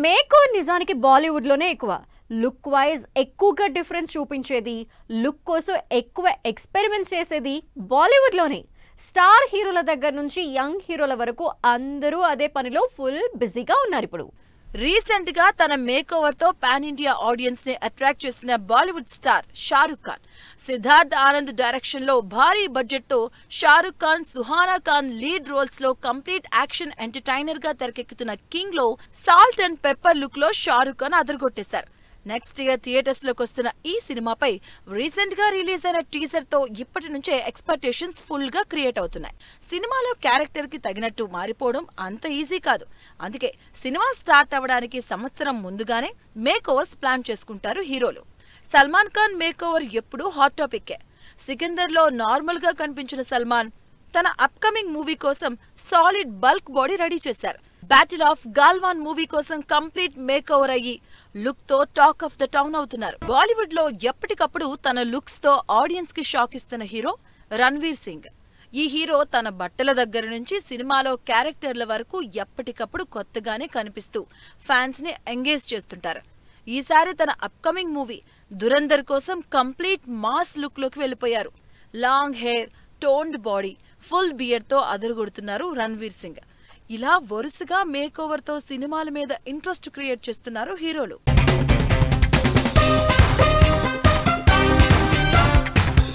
మేకో నిజానికి బాలీవుడ్లోనే ఎక్కువ. Look wise ఎక్కువగా డిఫరెన్స్ చూపించేది, లుక్ కోసం ఎక్కువ ఎక్స్పెరిమెంట్స్ చేసేది బాలీవుడ్లోనే. స్టార్ హీరోల దగ్గర నుంచి యంగ్ హీరోల వరకు అందరూ అదే పనిలో ఫుల్ బిజీగా ఉన్నారు ఇప్పుడు. రీసెంట్ గా తన మేకోవర్ తో పాన్ ఇండియా ఆడియన్స్ ని అట్రాక్ట్ చేసిన Bollywood star Shahrukh Khan. Siddharth Anand direction లో భారీ బడ్జెట్ తో షారుఖ్ ఖాన్, సుహానా ఖాన్ లీడ్ రోల్స్ లో కంప్లీట్ యాక్షన్ ఎంటర్టైనర్ గా తెరకెక్కుతున్న కింగ్ లో సాల్ట్ అండ్ పెప్పర్ లుక్ లో షారుఖ్ ఖాన్ అదరగొట్టేశారు. నెక్స్ట్ ఇయర్ థియేటర్స్ లోకి వస్తున్న ఈ సినిమాపై రీసెంట్ గా రిలీజ్ అయిన టీజర్ తో ఇప్పటి నుంచే ఎక్స్పెక్టేషన్స్ ఫుల్ గా క్రియేట్ అవుతున్నాయి. సినిమాలో క్యారెక్టర్ కి తగినట్టు మారిపోవడం అంత ఈజీ కాదు. అందుకే సినిమా స్టార్ట్ అవ్వడానికి సంవత్సరం ముందుగానే మేకోవర్స్ ప్లాన్ చేసుకుంటారు హీరోలు. సల్మాన్ ఖాన్ మేకోవర్ ఎప్పుడూ హాట్ టాపిక్కే. సికిందర్ లో నార్మల్ గా కనిపించిన సల్మాన్ తన అప్కమింగ్ మూవీ కోసం సాలిడ్ బల్క్ బాడీ రెడీ చేశారు. బ్యాటిల్ ఆఫ్ గాల్వాన్ మూవీ కోసం కంప్లీట్ మేకోవర్ అయ్యి లుక్ తో టాక్ ఆఫ్ ద టౌన్ అవుతున్నారు. బాలీవుడ్ లో ఎప్పటికప్పుడు తన లుక్స్ తో ఆడియన్స్ కి షాక్ ఇస్తున్న హీరో రణ్వీర్ సింగ్. ఈ హీరో తన బట్టల దగ్గర నుంచి సినిమాలో క్యారెక్టర్ల వరకు ఎప్పటికప్పుడు కొత్తగానే కనిపిస్తూ ఫ్యాన్స్ ని ఎంగేజ్ చేస్తుంటారు. ఈసారి తన అప్కమింగ్ మూవీ దురందర్ కోసం కంప్లీట్ మాస్ లుక్ లోకి వెళ్లిపోయారు. Long hair, toned body, full beard తో అదరగొడుతున్నారు రణ్వీర్ సింగ్. ఇలా వరుసగా మేకోవర్ తో సినిమాల మీద ఇంట్రెస్ట్ క్రియేట్ చేస్తున్నారు హీరోలు.